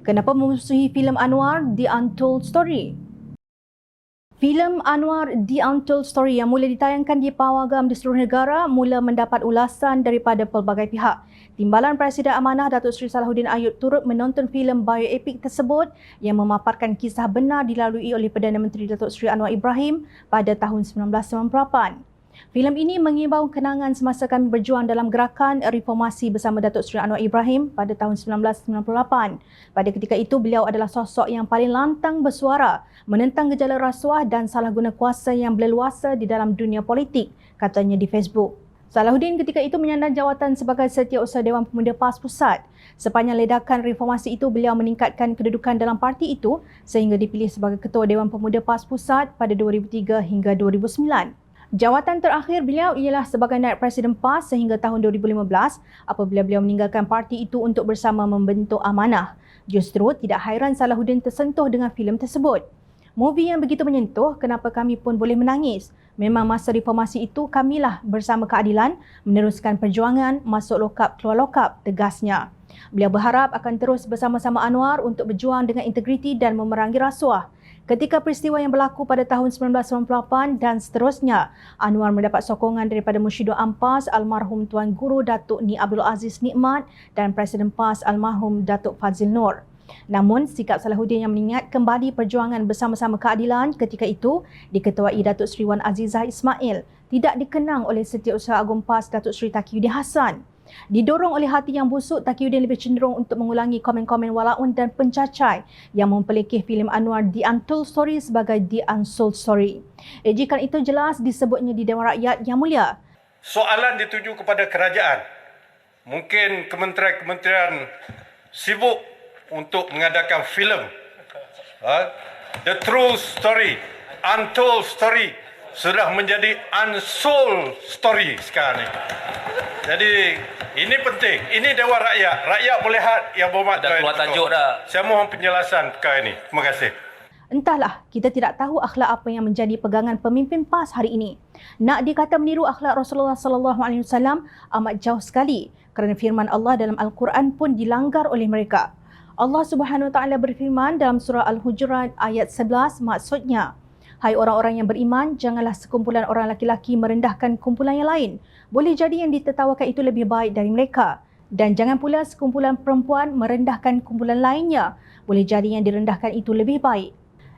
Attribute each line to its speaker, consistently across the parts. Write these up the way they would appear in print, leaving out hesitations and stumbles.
Speaker 1: Kenapa memusuhi filem Anwar The Untold Story? Filem Anwar The Untold Story yang mula ditayangkan di pawagam di seluruh negara mula mendapat ulasan daripada pelbagai pihak. Timbalan Presiden Amanah Datuk Seri Salahuddin Ayub turut menonton filem bioepik tersebut yang memaparkan kisah benar dilalui oleh Perdana Menteri Datuk Seri Anwar Ibrahim pada tahun 1998. Filem ini mengimbau kenangan semasa kami berjuang dalam gerakan reformasi bersama Datuk Seri Anwar Ibrahim pada tahun 1998. Pada ketika itu, beliau adalah sosok yang paling lantang bersuara menentang gejala rasuah dan salah guna kuasa yang berleluasa di dalam dunia politik, katanya di Facebook. Salahuddin ketika itu menyandang jawatan sebagai Setiausaha Dewan Pemuda PAS Pusat. Sepanjang ledakan reformasi itu, beliau meningkatkan kedudukan dalam parti itu sehingga dipilih sebagai Ketua Dewan Pemuda PAS Pusat pada 2003 hingga 2009. Jawatan terakhir beliau ialah sebagai Naib Presiden PAS sehingga tahun 2015 apabila beliau meninggalkan parti itu untuk bersama membentuk Amanah. Justru tidak hairan Salahuddin tersentuh dengan filem tersebut. Movie yang begitu menyentuh, kenapa kami pun boleh menangis? Memang masa reformasi itu kamilah bersama keadilan meneruskan perjuangan masuk lokap keluar lokap, tegasnya. Beliau berharap akan terus bersama-sama Anwar untuk berjuang dengan integriti dan memerangi rasuah. Ketika peristiwa yang berlaku pada tahun 1998 dan seterusnya, Anwar mendapat sokongan daripada Musyidul Ampas almarhum Tuan Guru Datuk Ni Abdul Aziz Nikmat dan Presiden PAS almarhum Datuk Fazil Nur. Namun, sikap Salahuddin yang mengingat kembali perjuangan bersama-sama keadilan ketika itu diketuai Datuk Seri Wan Azizah Ismail tidak dikenang oleh Setiausaha Agung PAS Datuk Seri Taqiyuddin Hassan. Didorong oleh hati yang busuk, Taqiyuddin lebih cenderung untuk mengulangi komen-komen walaun dan pencacai yang mempelekeh filem Anwar The Untold Story sebagai The Unsold Story. Ejekan itu jelas disebutnya di Dewan Rakyat Yang Mulia.
Speaker 2: Soalan dituju kepada kerajaan. Mungkin kementerian-kementerian sibuk untuk mengadakan filem. The True Story, Untold Story sudah menjadi Unsold Story sekarang ni. Jadi ini penting. Ini Dewan Rakyat. Rakyat melihat yang berhormat.
Speaker 3: Dah keluar tajuk dah.
Speaker 2: Saya mohon penjelasan perkara ini. Terima kasih.
Speaker 1: Entahlah, kita tidak tahu akhlak apa yang menjadi pegangan pemimpin PAS hari ini. Nak dikata meniru akhlak Rasulullah SAW amat jauh sekali kerana firman Allah dalam Al-Quran pun dilanggar oleh mereka. Allah Subhanahu Wa Taala berfirman dalam surah Al-Hujurat ayat 11, maksudnya, hai orang-orang yang beriman, janganlah sekumpulan orang laki-laki merendahkan kumpulan yang lain. Boleh jadi yang ditertawakan itu lebih baik dari mereka. Dan jangan pula sekumpulan perempuan merendahkan kumpulan lainnya. Boleh jadi yang direndahkan itu lebih baik.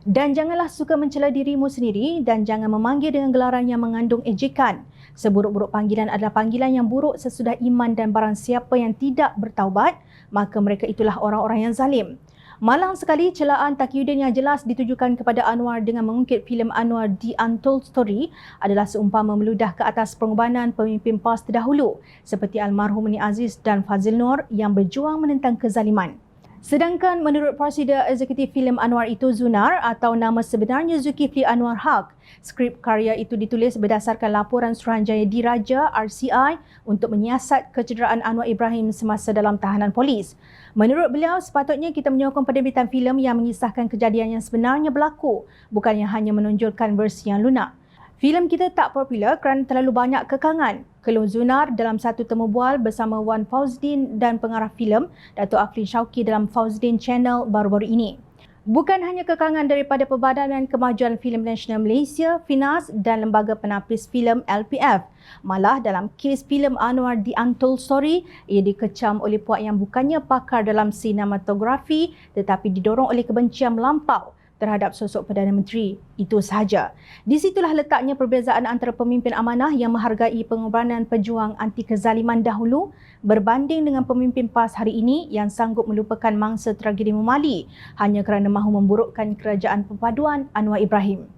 Speaker 1: Dan janganlah suka mencela dirimu sendiri dan jangan memanggil dengan gelaran yang mengandung ejekan. Seburuk-buruk panggilan adalah panggilan yang buruk sesudah iman dan barang siapa yang tidak bertaubat, maka mereka itulah orang-orang yang zalim. Malang sekali celaan Taqiyuddin yang jelas ditujukan kepada Anwar dengan mengungkit filem Anwar The Untold Story adalah seumpama meludah ke atas pengorbanan pemimpin PAS terdahulu seperti almarhum Ni Aziz dan Fazil Nur yang berjuang menentang kezaliman. Sedangkan menurut Presiden Eksekutif filem Anwar itu Zunar atau nama sebenarnya Zulkifli Anwar Haq, skrip karya itu ditulis berdasarkan laporan Suruhanjaya Diraja RCI untuk menyiasat kecederaan Anwar Ibrahim semasa dalam tahanan polis. Menurut beliau, sepatutnya kita menyokong penerbitan filem yang mengisahkan kejadian yang sebenarnya berlaku, bukannya hanya menonjolkan versi yang lunak. Filem kita tak popular kerana terlalu banyak kekangan, keluh Zunar dalam satu temu bual bersama Wan Fauzdin dan pengarah filem Datuk Aflin Shauki dalam Fauzdin Channel baru-baru ini. Bukan hanya kekangan daripada Perbadanan Kemajuan Filem Nasional Malaysia, FINAS dan Lembaga Penapis Filem LPF. Malah dalam kes filem Anwar The Untold Story, ia dikecam oleh puak yang bukannya pakar dalam sinematografi tetapi didorong oleh kebencian melampau terhadap sosok Perdana Menteri. Itu sahaja. Di situlah letaknya perbezaan antara pemimpin amanah yang menghargai pengorbanan pejuang anti kezaliman dahulu berbanding dengan pemimpin PAS hari ini yang sanggup melupakan mangsa tragedi Memali hanya kerana mahu memburukkan kerajaan perpaduan Anwar Ibrahim.